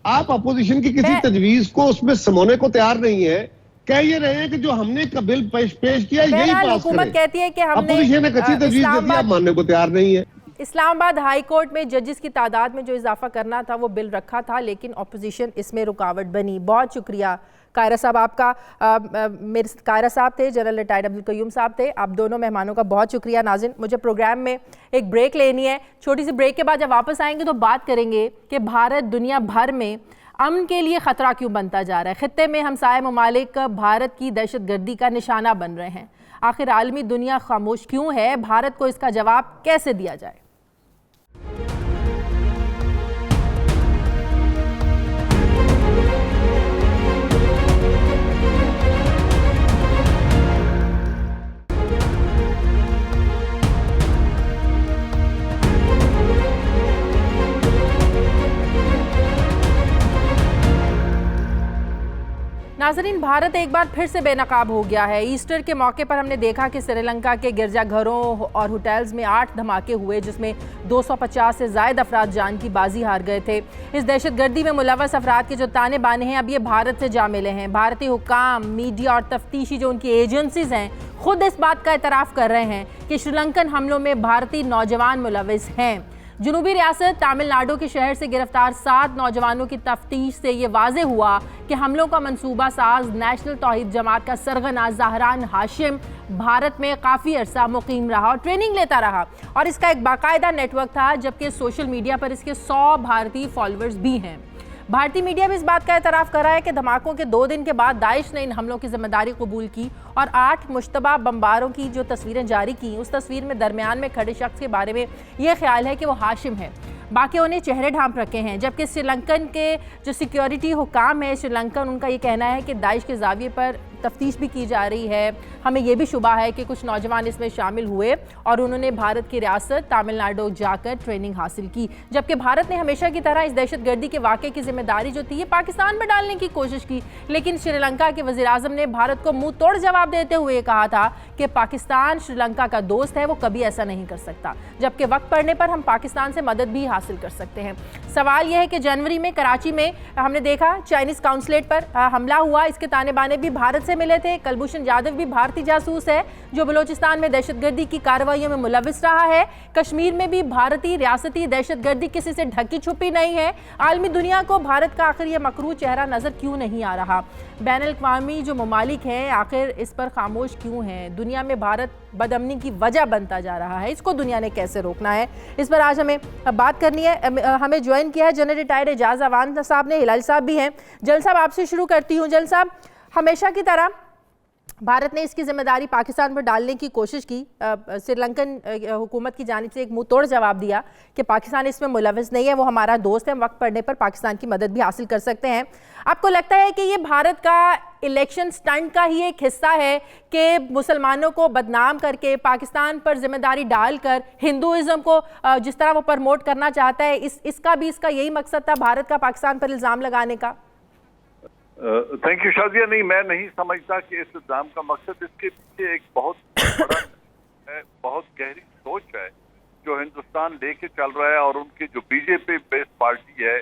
आप अपोजिशन की किसी तजवीज को उसमें समोने को तैयार नहीं है। कह ये रहे हैं कि जो हमने का बिल पेश किया यही बहरहाल पास हुकूमत करें। कहती है कि हमने अपोजिशन ने कच्ची तजवीज दे दी, आप इस्लामाबाद मानने को तैयार नहीं है। इस्लामाबाद हाई कोर्ट में जजेस की तादाद में जो इजाफा करना था वो बिल रखा था, लेकिन अपोजिशन इसमें रुकावट बनी। बहुत शुक्रिया कायरा साहब आपका। मेरे कायरा साहब थे, जनरल रिटायर्ड अब्दुल कयूम साहब थे। आप दोनों मेहमानों का बहुत शुक्रिया। नाज़रीन, मुझे प्रोग्राम में एक ब्रेक लेनी है। छोटी सी ब्रेक के बाद जब वापस आएंगे तो बात करेंगे कि भारत दुनिया भर में अमन के लिए ख़तरा क्यों बनता जा रहा है। खित्ते में हमसाये ममालिक भारत की दहशतगर्दी का निशाना बन रहे हैं। आखिर आलमी दुनिया खामोश क्यों है? भारत को इसका जवाब कैसे दिया जाए? नाज़रीन, भारत एक बार फिर से बेनकाब हो गया है। ईस्टर के मौके पर हमने देखा कि श्रीलंका के गिरजाघरों और होटल्स में 8 धमाके हुए, जिसमें 250 से ज़ायद अफराद जान की बाजी हार गए थे। इस दहशतगर्दी में मुलव्वस अफराद के जो ताने बाने हैं, अब ये भारत से जा मिले हैं। भारतीय हुकाम, मीडिया और तफ्तीशी जो उनकी एजेंसीज हैं, खुद इस बात का एतराफ़ कर रहे हैं कि श्रीलंकन हमलों में भारतीय नौजवान मुलव्वस हैं। जनूबी रियासत तमिलनाडु के शहर से गिरफ्तार 7 नौजवानों की तफ्तीश से ये वाज़े हुआ कि हमलों का मंसूबा साज नेशनल तौहीद जमात का सरगना ज़हरान हाशिम भारत में काफ़ी अरसा मुकीम रहा और ट्रेनिंग लेता रहा, और इसका एक बाकायदा नेटवर्क था, जबकि सोशल मीडिया पर इसके 100 भारतीय फॉलोअर्स भी हैं। भारतीय मीडिया भी इस बात का एतराफ़ कर रहा है कि धमाकों के 2 दिन के बाद दाइश ने इन हमलों की जिम्मेदारी कबूल की और 8 मुश्तबा बम्बारों की जो तस्वीरें जारी की, उस तस्वीर में दरमियान में खड़े शख्स के बारे में यह ख्याल है कि वो हाशिम है। बाकियों ने चेहरे ढांप रखे हैं, जबकि श्रीलंकन के जो सिक्योरिटी हुकाम है श्रीलंकन, उनका ये कहना है कि दाइश के जाविये पर तफ्तीश भी की जा रही है। हमें यह भी शुबा है कि कुछ नौजवान इसमें शामिल हुए और उन्होंने भारत की रियासत तमिलनाडु जाकर ट्रेनिंग हासिल की, जबकि भारत ने हमेशा की तरह इस दहशतगर्दी के वाक़े की जिम्मेदारी जो थी ये पाकिस्तान में डालने की कोशिश की। लेकिन श्रीलंका के वज़ीर-ए-आज़म ने भारत को मुंह तोड़ जवाब देते हुए कहा था कि पाकिस्तान श्रीलंका का दोस्त है, वो कभी ऐसा नहीं कर सकता, जबकि वक्त पड़ने पर हम पाकिस्तान से मदद भी हासिल कर सकते हैं। सवाल यह है कि जनवरी में कराची में हमने देखा चाइनीज़ काउंसलेट पर हमला हुआ, इसके ताने बाने भी भारत से मिले थे। कुलभूषण जाधव भी भारतीय जासूस है जो बलोचिस्तान में दहशतगर्दी की कार्रवाइयों में मुलव्विस रहा है। कश्मीर में भी भारतीय रियासती दहशतगर्दी किसी से ढकी छुपी नहीं है। आलमी दुनिया को भारत का आखिर यह मकरू चेहरा नजर क्यों नहीं आ रहा? बैनुल-अक़वामी जो ममालिक हैं आखिर इस पर खामोश क्यों हैं? दुनिया में भारत बदअमनी की वजह बनता जा रहा है, इसको दुनिया ने कैसे रोकना है? इस पर आज हमें बात करनी है। हमें ज्वाइन किया है जनरल रिटायर्ड एजाज अवान साहब ने, हिलाल साहब भी हैं। जल साहब, आपसे शुरू करती हूँ। जल साहब, हमेशा की तरह भारत ने इसकी जिम्मेदारी पाकिस्तान पर डालने की कोशिश की। श्रीलंकन हुकूमत की जानिब से एक मुंह तोड़ जवाब दिया कि पाकिस्तान इसमें मुलव्विस नहीं है, वो हमारा दोस्त है, हम वक्त पड़ने पर पाकिस्तान की मदद भी हासिल कर सकते हैं। आपको लगता है कि ये भारत का इलेक्शन स्टंट का ही एक हिस्सा है कि मुसलमानों को बदनाम करके पाकिस्तान पर जिम्मेदारी डालकर हिंदुइज्म को जिस तरह वो प्रमोट करना चाहता है, इसका यही मकसद था भारत का पाकिस्तान पर इल्ज़ाम लगाने का? Thank you Shazia. नहीं, मैं नहीं समझता कि इस इल्जाम का मकसद, इसके पीछे एक बहुत बड़ा बहुत गहरी सोच है जो हिंदुस्तान लेके चल रहा है, और उनकी जो बीजेपी बेस्ड पार्टी है,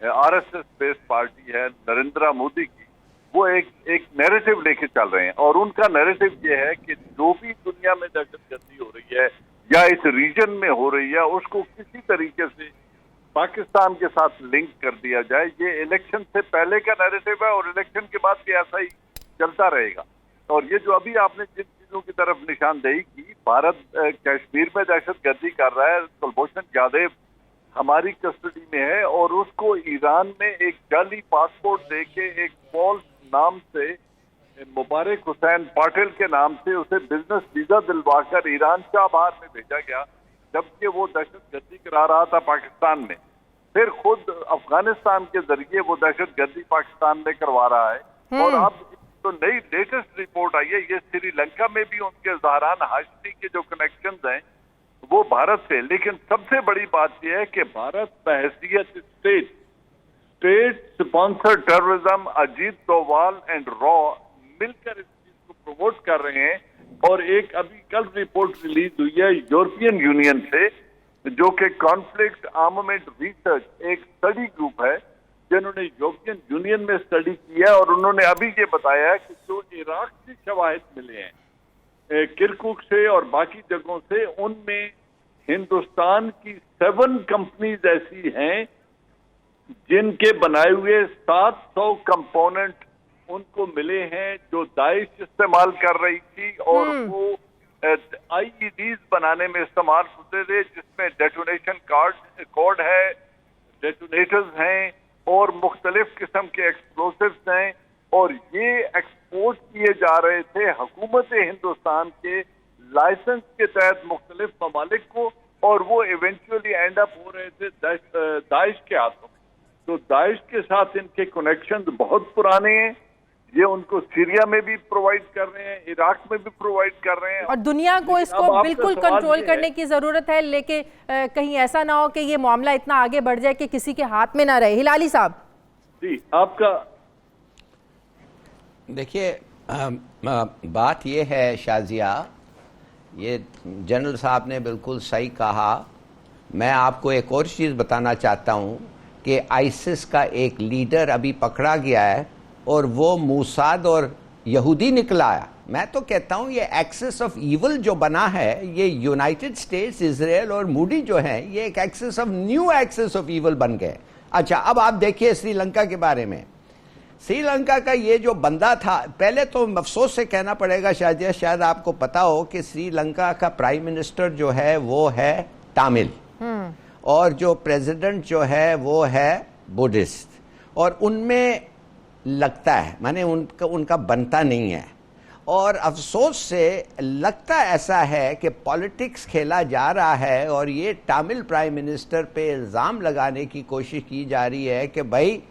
आरएसएस बेस्ड पार्टी है नरेंद्र मोदी की, वो एक नैरेटिव लेके चल रहे हैं। और उनका नैरेटिव ये है कि जो भी दुनिया में दहशतगर्दी हो रही है या इस रीजन में हो रही है, उसको किसी तरीके से पाकिस्तान के साथ लिंक कर दिया जाए। ये इलेक्शन से पहले का नैरेटिव है और इलेक्शन के बाद भी ऐसा ही चलता रहेगा। और ये जो अभी आपने जिन चीजों की तरफ निशानदेही की, भारत कश्मीर में दहशतगर्दी कर रहा है, कुलभूषण जाधव हमारी कस्टडी में है और उसको ईरान में एक जाली पासपोर्ट देके एक फॉल्स नाम से मुबारक हुसैन पाटिल के नाम से उसे बिजनेस वीजा दिलवाकर ईरान चाबहार में भेजा गया, जबकि वो दहशतगर्दी करा रहा था पाकिस्तान में। फिर खुद अफगानिस्तान के जरिए वो दहशतगर्दी पाकिस्तान में करवा रहा है। और अब तो नई लेटेस्ट रिपोर्ट आई है, ये श्रीलंका में भी उनके ज़हरान हाशमी के जो कनेक्शंस हैं वो भारत से। लेकिन सबसे बड़ी बात यह है कि भारत बहैसियत state sponsored terrorism, Ajit Doval and रॉ मिलकर इस चीज को प्रमोट कर रहे हैं। और एक अभी कल रिपोर्ट रिलीज हुई है यूरोपियन यूनियन से, जो कि कॉन्फ्लिक्ट आर्मामेंट रिसर्च एक स्टडी ग्रुप है जिन्होंने यूरोपियन यूनियन में स्टडी की है, और उन्होंने अभी ये बताया है कि जो इराक से शवाहिद मिले हैं किरकुक से और बाकी जगहों से, उनमें हिंदुस्तान की 7 कंपनीज ऐसी हैं जिनके बनाए हुए 700 कंपोनेंट उनको मिले हैं जो दाइश इस्तेमाल कर रही थी, और वो आईईडीज बनाने में इस्तेमाल होते थे, जिसमें डेटोनेशन कोड है, डेटोनेटर्स हैं और मुख्तलिफ किस्म के एक्सप्लोसिव्स हैं, और ये एक्सपोर्ट किए जा रहे थे हुकूमत हिंदुस्तान के लाइसेंस के तहत मुख्तलिफ ममालिक को, और वो इवेंचुअली एंड अप हो रहे थे दाइश के हाथों में। तो दाइश के साथ इनके कनेक्शन बहुत पुराने हैं, ये उनको सीरिया में भी प्रोवाइड कर रहे हैं, इराक में भी प्रोवाइड कर रहे हैं, और दुनिया को इसको बिल्कुल कंट्रोल करने की जरूरत है, लेकिन कहीं ऐसा ना हो कि ये मामला इतना आगे बढ़ जाए कि किसी के हाथ में ना रहे। हिलाली साहब जी, आपका देखिए, बात ये है शाजिया, ये जनरल साहब ने बिल्कुल सही कहा। मैं आपको एक और चीज़ बताना चाहता हूँ कि आईसिस का एक लीडर अभी पकड़ा गया है और वो मूसाद और यहूदी निकला आया। मैं तो कहता हूँ ये एक्सेस ऑफ ईवल जो बना है, ये यूनाइटेड स्टेट्स, इजराइल और मूडी जो है, ये एक axis of new axis of evil बन गए। अच्छा, अब आप देखिए श्रीलंका के बारे में। श्रीलंका का ये जो बंदा था, पहले तो अफसोस से कहना पड़ेगा शायद आपको पता हो कि श्रीलंका का प्राइम मिनिस्टर जो है वो है तामिल, और जो प्रेसिडेंट जो है वो है बुद्धिस्ट, और उनमें लगता है माने उनका बनता नहीं है। और अफसोस से लगता ऐसा है कि पॉलिटिक्स खेला जा रहा है, और ये तामिल प्राइम मिनिस्टर पे इल्ज़ाम लगाने की कोशिश की जा रही है कि भाई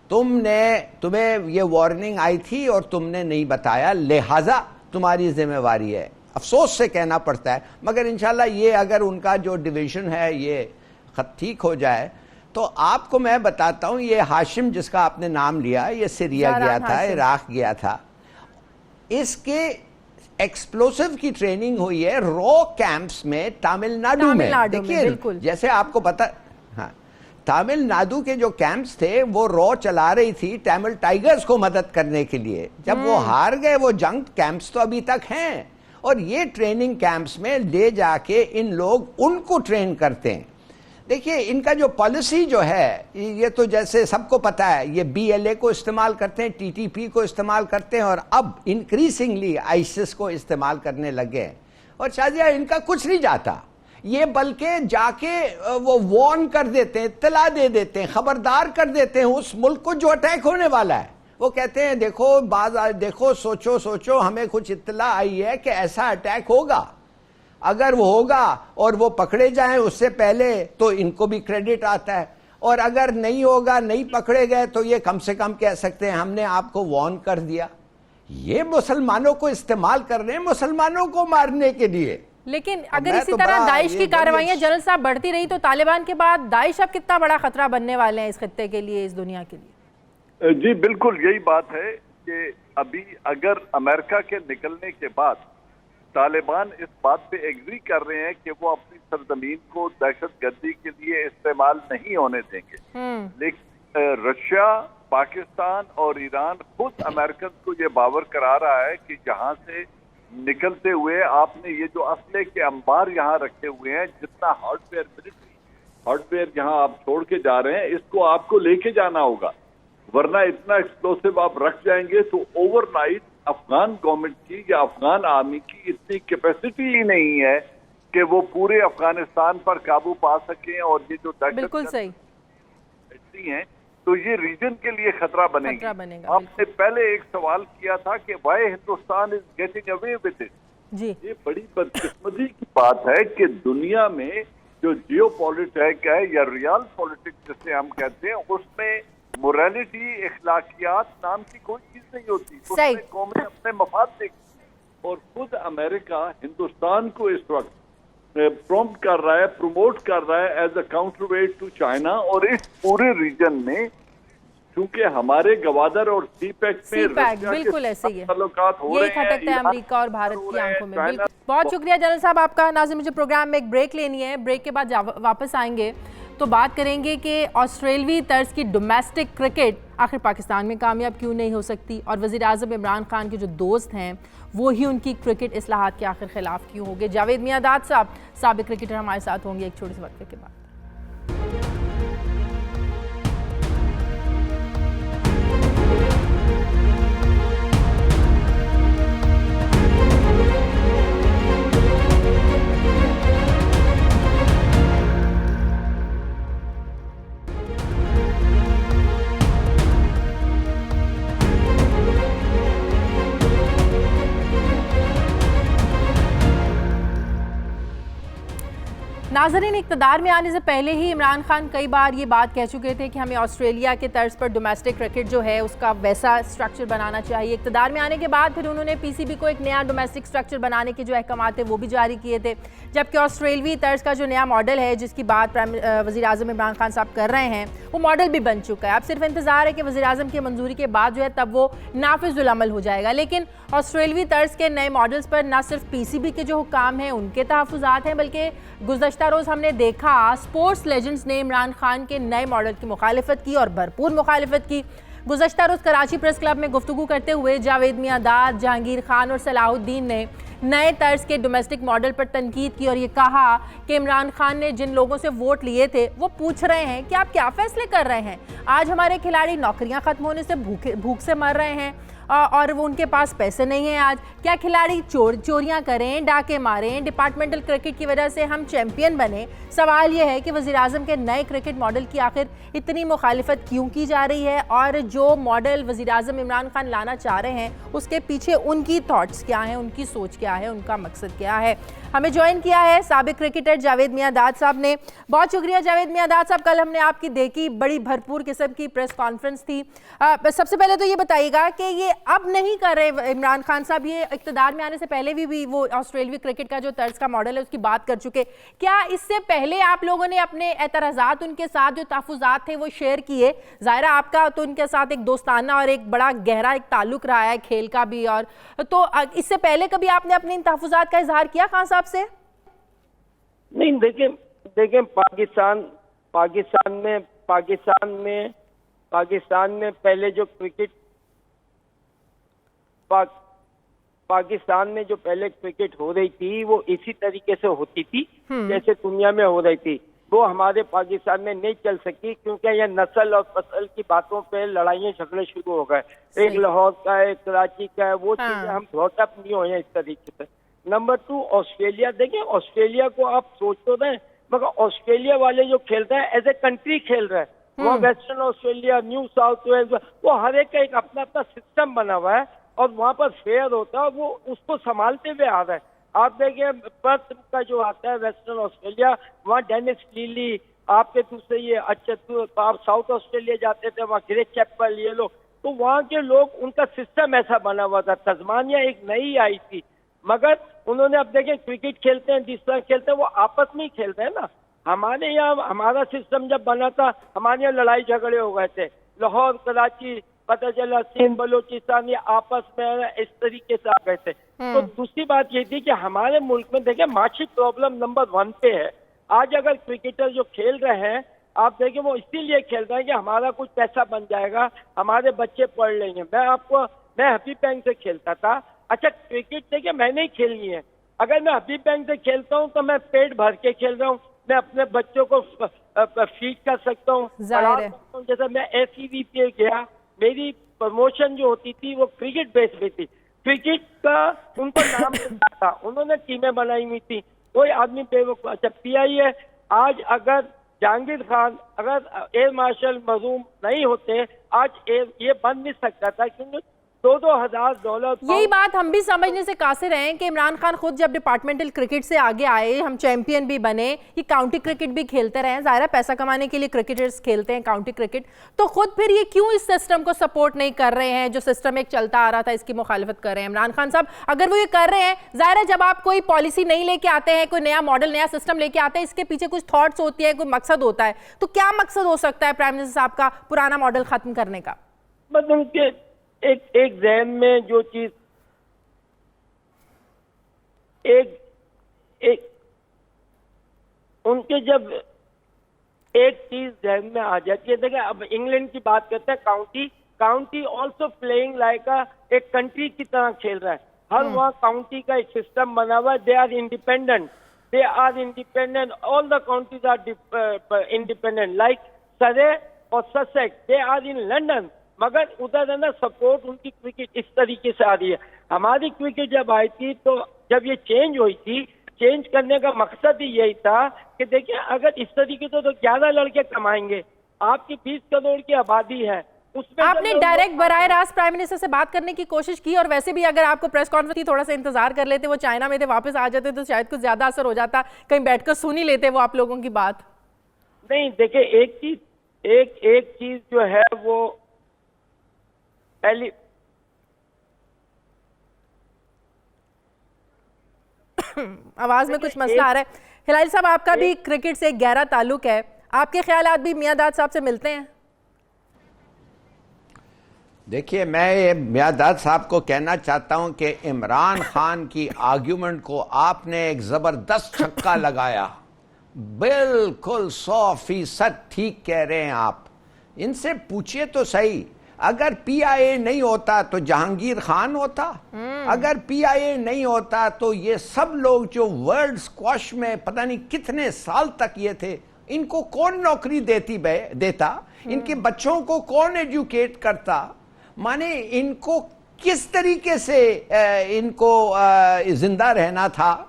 तुम्हें ये वार्निंग आई थी और तुमने नहीं बताया, लिहाजा तुम्हारी जिम्मेवारी है। अफसोस से कहना पड़ता है, मगर इंशाल्लाह ये अगर उनका जो डिवीज़न है ये ठीक हो जाए तो आपको मैं बताता हूं, ये हाशिम जिसका आपने नाम लिया, ये सीरिया गया था, इराक गया था, इसके एक्सप्लोसिव की ट्रेनिंग हुई है रॉ कैंप्स में तमिलनाडु में। देखिए, जैसे आपको पता, हाँ, तमिलनाडु के जो कैंप्स थे वो रॉ चला रही थी तमिल टाइगर्स को मदद करने के लिए। जब वो हार गए, वो जंग कैंप्स तो अभी तक हैं, और ये ट्रेनिंग कैंप्स में ले जाके इन लोग उनको ट्रेन करते हैं। देखिए, इनका जो पॉलिसी जो है, ये तो जैसे सबको पता है, ये BLA को इस्तेमाल करते हैं, TTP को इस्तेमाल करते हैं, और अब इंक्रीजिंगली आईसिस को इस्तेमाल करने लगे हैं। और शायद इनका कुछ नहीं जाता, ये बल्कि जाके वो वार्न कर देते हैं, इत्तला दे देते हैं, खबरदार कर देते हैं उस मुल्क को जो अटैक होने वाला है। वो कहते हैं देखो सोचो हमें कुछ इत्तला आई है कि ऐसा अटैक होगा, अगर वो होगा और वो पकड़े जाएं उससे पहले तो इनको भी क्रेडिट आता है, और अगर नहीं होगा, नहीं पकड़े गए, तो ये कम से कम कह सकते हैं हमने आपको वार्न कर दिया। ये मुसलमानों को इस्तेमाल कर रहे हैं मुसलमानों को मारने के लिए। लेकिन अगर इसी तरह दाइश की कार्रवाइयां जनरल साहब बढ़ती रही तो तालिबान के बाद दाइश अब कितना बड़ा खतरा बनने वाले हैं इस खित्ते के लिए, इस दुनिया के लिए? जी बिल्कुल, यही बात है कि अभी अगर अमेरिका के निकलने के बाद तालिबान इस बात पे एग्री कर रहे हैं कि वो अपनी सरजमीन को दहशतगर्दी के लिए इस्तेमाल नहीं होने देंगे, लेकिन रशिया, पाकिस्तान और ईरान खुद अमेरिकन को ये बावर करा रहा है कि जहां से निकलते हुए आपने ये जो असले के अंबार यहाँ रखे हुए हैं, जितना हार्डवेयर, मिलिट्री हार्डवेयर यहाँ आप छोड़ के जा रहे हैं, इसको आपको लेके जाना होगा, वरना इतना एक्सप्लोसिव आप रख जाएंगे तो ओवरनाइट अफगान गवर्नमेंट की या अफगान आर्मी की इतनी कैपेसिटी ही नहीं है कि वो पूरे अफगानिस्तान पर काबू पा सकें, और ये जो बिल्कुल सही हैं तो ये रीजन के लिए खतरा बनेगी। आपने पहले एक सवाल किया था कि why Hindustan is getting away with it. जी, ये बड़ी बदकिस्मती की बात है कि दुनिया में जो जियो पॉलिटिक्स है या रियल पॉलिटिक्स जिसे हम कहते हैं, उसमें मोरालिटी, इखलाकियात नाम की कोई चीज नहीं होती, उसमें कौमें अपने मफाद देखती, और खुद अमेरिका हिंदुस्तान को इस वक्त प्रॉम्प्ट कर रहा है, प्रमोट कर रहा है as a counterweight to China. और इस पूरे रीजन में क्योंकि हमारे गवादर और सीपैक में रशिया बिल्कुल के ऐसे ही है, ताल्लुकात हो यही रहे हैं, खटकता है ईरान अमेरिका और भारत हो की रहे हैं, आंखों में। चाइना- बिल्कुल, बहुत शुक्रिया जनरल साहब आपका। नाज़िर, मुझे प्रोग्राम में एक ब्रेक लेनी है, ब्रेक के बाद वापस आएंगे तो बात करेंगे कि ऑस्ट्रेलवी तर्ज की डोमेस्टिक क्रिकेट आखिर पाकिस्तान में कामयाब क्यों नहीं हो सकती, और वज़ीर आज़म इमरान खान के जो दोस्त हैं वो ही उनकी क्रिकेट इस्लाहात के आखिर खिलाफ क्यों होंगे। जावेद मियादाद साहब साबिक क्रिकेटर हमारे साथ होंगे एक छोटे से वक्फे के बाद। नाज़रीन, इक़्तिदार में आने से पहले ही इमरान खान कई बार ये बात कह चुके थे कि हमें ऑस्ट्रेलिया के तर्ज पर डोमेस्टिक क्रिकेट जो है उसका वैसा स्ट्रक्चर बनाना चाहिए। इक़्तिदार में आने के बाद फिर उन्होंने पीसीबी को एक नया डोमेस्टिक स्ट्रक्चर बनाने के जो अहकाम थे वो भी जारी किए थे, जबकि ऑस्ट्रेलवी तर्ज का जो नया मॉडल है जिसकी बात वज़ीर आज़म इमरान खान साहब कर रहे हैं वो मॉडल भी बन चुका है। अब सिर्फ इंतज़ार है कि वज़ीर आज़म की मंजूरी के बाद जो है तब वो नाफिजुल अमल हो जाएगा। लेकिन ऑस्ट्रेलवी तर्ज के नए मॉडल्स पर न सिर्फ पीसीबी के जो हुकाम हैं उनके तहफ़्फ़ुज़ात हैं, बल्कि गुज़श्ता रोज़ हमने देखा स्पोर्ट्स लेजेंड्स ने इमरान खान के नए मॉडल की मुखालिफत की और भरपूर मुखालिफत की। गुज़श्ता रोज़ कराची प्रेस क्लब में गुफ्तगू करते हुए जावेद मियादाद, जहांगीर खान और सलाहुद्दीन ने नए तर्ज के डोमेस्टिक मॉडल पर तनकीद की और ये कहा कि इमरान खान ने जिन लोगों से वोट लिए थे वो पूछ रहे हैं कि आप क्या फैसले कर रहे हैं। आज हमारे खिलाड़ी नौकरियां खत्म होने से भूख से मर रहे हैं और वो उनके पास पैसे नहीं हैं। आज क्या खिलाड़ी चोरियां करें, डाके मारें, डिपार्टमेंटल क्रिकेट की वजह से हम चैंपियन बने? सवाल ये है कि वज़ीर आज़म के नए क्रिकेट मॉडल की आखिर इतनी मुखालिफत क्यों की जा रही है, और जो मॉडल वज़ीर आज़म इमरान खान लाना चाह रहे हैं उसके पीछे उनकी थॉट्स क्या हैं, उनकी सोच क्या है, उनका मकसद क्या है। हमें ज्वाइन किया है साबिक क्रिकेटर जावेद मियादाद साहब ने। बहुत शुक्रिया जावेद मियादाद साहब, कल हमने आपकी देखी, बड़ी भरपूर किस्म की प्रेस कॉन्फ्रेंस थी। सबसे पहले तो ये बताइएगा कि ये अब नहीं कर रहे इमरान खान साहब, ये इक़्तिदार में आने से पहले भी वो ऑस्ट्रेलवी क्रिकेट का जो तर्ज का मॉडल है उसकी बात कर चुके। क्या इससे पहले आप लोगों ने अपने एतराज़ात उनके साथ जो तहफ़्फ़ुज़ात थे वो शेयर किए? ज़ाहिरा आपका तो उनके साथ एक दोस्ताना और एक बड़ा गहरा एक ताल्लुक़ रहा है खेल का भी, और तो इससे पहले कभी आपने अपने इन तहफ़्फ़ुज़ात का इजहार किया खान साहब से? नहीं, देखें पाकिस्तान में पहले जो क्रिकेट पाकिस्तान में जो पहले क्रिकेट हो रही थी वो इसी तरीके से होती थी जैसे दुनिया में हो रही थी। वो हमारे पाकिस्तान में नहीं चल सकी क्योंकि यह नस्ल और फसल की बातों पे लड़ाइयाँ झगड़े शुरू हो गए। एक लाहौर का है, एक कराची का है, वो चीजें हम ब्रॉटअप नहीं हुए हैं इस तरीके से। नंबर 2, ऑस्ट्रेलिया, देखिए ऑस्ट्रेलिया को आप सोच तो रहे हैं, मगर ऑस्ट्रेलिया वाले जो खेल रहे हैं एज ए कंट्री खेल रहे हैं। वो Western Australia, New South Wales, वो हर एक का एक अपना अपना सिस्टम बना हुआ है और वहाँ पर फेयर होता है और वो उसको संभालते हुए आ रहा है। आप देखिए पर्थ का जो आता है वेस्टर्न ऑस्ट्रेलिया, वहाँ डेनिस लीली, आपके दूसरे ये अच्छा आप साउथ ऑस्ट्रेलिया जाते थे वहाँ ग्रेग चैपल, ये लोग, तो वहाँ के लोग उनका सिस्टम ऐसा बना हुआ था। तस्मानिया एक नई आई थी, मगर उन्होंने अब देखें क्रिकेट खेलते हैं, जिस तरह खेलते हैं वो आपस में ही खेलते हैं ना। हमारे यहाँ हमारा सिस्टम जब बना था हमारे यहाँ लड़ाई झगड़े हो गए थे, लाहौर कराची पता चला सिंध बलोचिस्तान ये आपस में इस तरीके से आ गए थे। तो दूसरी बात ये थी कि हमारे मुल्क में देखिए माशी प्रॉब्लम नंबर 1 पे है। आज अगर क्रिकेटर जो खेल रहे हैं आप देखिए वो इसीलिए खेल रहे हैं कि हमारा कुछ पैसा बन जाएगा, हमारे बच्चे पढ़ लेंगे। मैं हबीब बैंक से खेलता था। अच्छा क्रिकेट देखिए मैंने ही खेलनी है, अगर मैं हबीब बैंक से खेलता हूँ तो मैं पेट भर के खेल रहा हूँ, मैं अपने बच्चों को फीड कर सकता हूँ, पढ़ा सकता हूँ। जैसे मैं SEV पे गया, मेरी प्रमोशन जो होती थी वो क्रिकेट बेस पे थी। क्रिकेट का उनको नाम था, उन्होंने टीमें बनाई हुई थी, कोई आदमी बेवकूफ। अच्छा PI है, आज अगर जहांगीर खान अगर एयर मार्शल मजूम नहीं होते आज ये बन नहीं सकता था, क्योंकि $2,000 यही बात हम भी समझने से कासिर हैं कि इमरान खान खुद जब डिपार्टमेंटल क्रिकेट से आगे आए, हम चैंपियन भी बने, ये काउंटी क्रिकेट भी खेलते रहे, ज़ाहिर है पैसा कमाने के लिए क्रिकेटर्स खेलते हैं काउंटी क्रिकेट, तो खुद फिर ये क्यों इस सिस्टम को सपोर्ट नहीं कर रहे हैं जो सिस्टम एक चलता आ रहा था, इसकी मुखालिफत कर रहे हैं इमरान खान साहब? अगर वो ये कर रहे हैं, ज़ाहिर है जब आप कोई पॉलिसी नहीं लेके आते हैं, कोई नया मॉडल नया सिस्टम लेके आते हैं, इसके पीछे कुछ थॉट्स होती है, कोई मकसद होता है, तो क्या मकसद हो सकता है प्राइम मिनिस्टर साहब का पुराना मॉडल खत्म करने का? बस उनके एक जहन में जो चीज एक उनके जब एक चीज जहन में आ जाती है, देखिए अब इंग्लैंड की बात करते हैं, काउंटी ऑल्सो प्लेइंग लाइक एक कंट्री की तरह खेल रहा है। हर वहाँ काउंटी का एक सिस्टम बना हुआ है। They are independent, all the counties are independent, like Surrey और Sussex, they are in London, मगर उधर है ना सपोर्ट उनकी क्रिकेट इस तरीके से आ रही है। हमारी क्रिकेट जब आई थी तो जब ये चेंज हुई थी, चेंज करने का मकसद ही यही था कि देखिए अगर इस तरीके से तो 11 लड़के कमाएंगे, आपकी 20 करोड़ की आबादी है, उसमें आपने डायरेक्ट बराह रास्त प्राइम मिनिस्टर से बात करने की कोशिश की? और वैसे भी अगर आपको प्रेस कॉन्फ्रेंस की थोड़ा सा इंतजार कर लेते, वो चाइना में थे, वापस आ जाते तो शायद कुछ ज्यादा असर हो जाता, कहीं बैठकर सुन ही लेते वो आप लोगों की बात। नहीं देखिए, एक चीज जो है वो पहली आवाज में कुछ मसला आ रहा है। हिलाल साहब, आपका भी क्रिकेट से एक गहरा ताल्लुक है, आपके ख्यालात भी मियादाद साहब से मिलते हैं? देखिए, मैं मियादाद साहब को कहना चाहता हूं कि इमरान खान की आर्ग्यूमेंट को आपने एक जबरदस्त छक्का लगाया। बिल्कुल 100% ठीक कह रहे हैं आप। इनसे पूछिए तो सही, अगर पीआईए नहीं होता तो जहांगीर खान होता, अगर पीआईए नहीं होता तो ये सब लोग जो वर्ल्ड स्क्वॉश में पता नहीं कितने साल तक ये थे, इनको कौन नौकरी देता, इनके बच्चों को कौन एजुकेट करता, माने इनको किस तरीके से इनको जिंदा रहना था।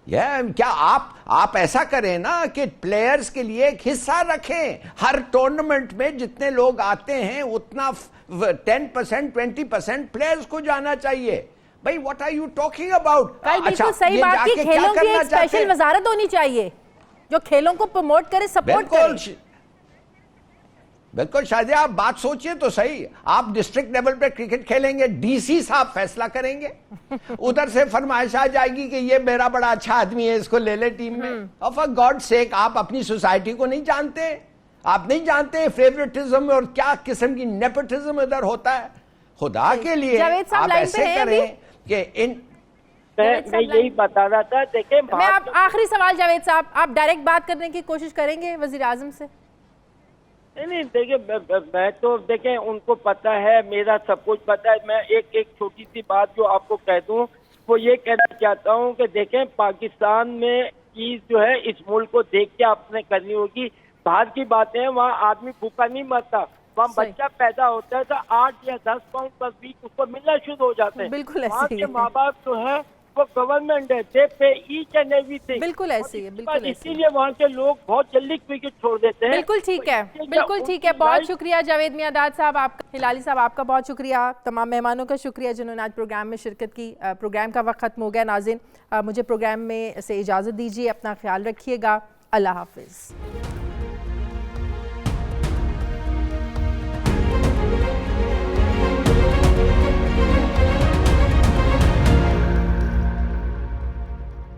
क्या आप ऐसा करें ना कि प्लेयर्स के लिए एक हिस्सा रखें, हर टूर्नामेंट में जितने लोग आते हैं उतना 10% 20% प्लेयर्स को जाना चाहिए। भाई what are you talking about? बिल्कुल सही बात की, खेलों की एक स्पेशल वजारत होनी चाहिए जो खेलों को प्रमोट करे, सपोर्ट करे। बिल्कुल शादिया, आप बात सोचिए तो सही। आप डिस्ट्रिक्ट लेवल पे क्रिकेट खेलेंगे, डीसी साहब फैसला करेंगे, उधर से फरमाइश आ जाएगी कि ये मेरा बड़ा अच्छा आदमी है, इसको ले ले टीम में। और फॉर गॉड सेक, आप अपनी सोसाइटी को नहीं जानते? आप नहीं जानते फेवरेटिज्म और क्या किस्म की नेपोटिज्म इधर होता है? खुदा के लिए आप ऐसे करें कि मैं यही बता रहा था। देखिए, मैं आप आखिरी सवाल जावेद साहब, आप डायरेक्ट बात करने की कोशिश करेंगे वजीर आजम से? नहीं देखिए, मैं तो देखें उनको पता है, मेरा सब कुछ पता है। मैं एक छोटी सी बात जो आपको कह दूं, वो ये कहना चाहता हूं कि देखें पाकिस्तान में चीज जो है इस मुल्क को देख के आपने करनी होगी। बाहर की बातें हैं, वहाँ आदमी भूखा नहीं मरता, वहाँ बच्चा पैदा होता है तो 8 या 10 पाउंड पर वीक उसको मिलना शुरू हो जाते हैं। बिल्कुल ऐसे वहाँ के माँ बाप जो है वो गवर्नमेंट है, दे पे ईच एंड एवरीथिंग। बिल्कुल ऐसी है, बिल्कुल इसीलिए वहाँ के लोग बहुत जल्दी क्रिकेट छोड़ देते हैं। बिल्कुल ठीक है, बिल्कुल ठीक है। बहुत शुक्रिया जावेद मियादाद साहब, आपका, हिलाली साहब आपका बहुत शुक्रिया, तमाम मेहमानों का शुक्रिया जिन्होंने आज प्रोग्राम में शिरकत की। प्रोग्राम का वक्त खत्म हो गया नाज़रीन, मुझे प्रोग्राम में से इजाज़त दीजिए, अपना ख्याल रखिएगा, अल्लाह हाफिज़।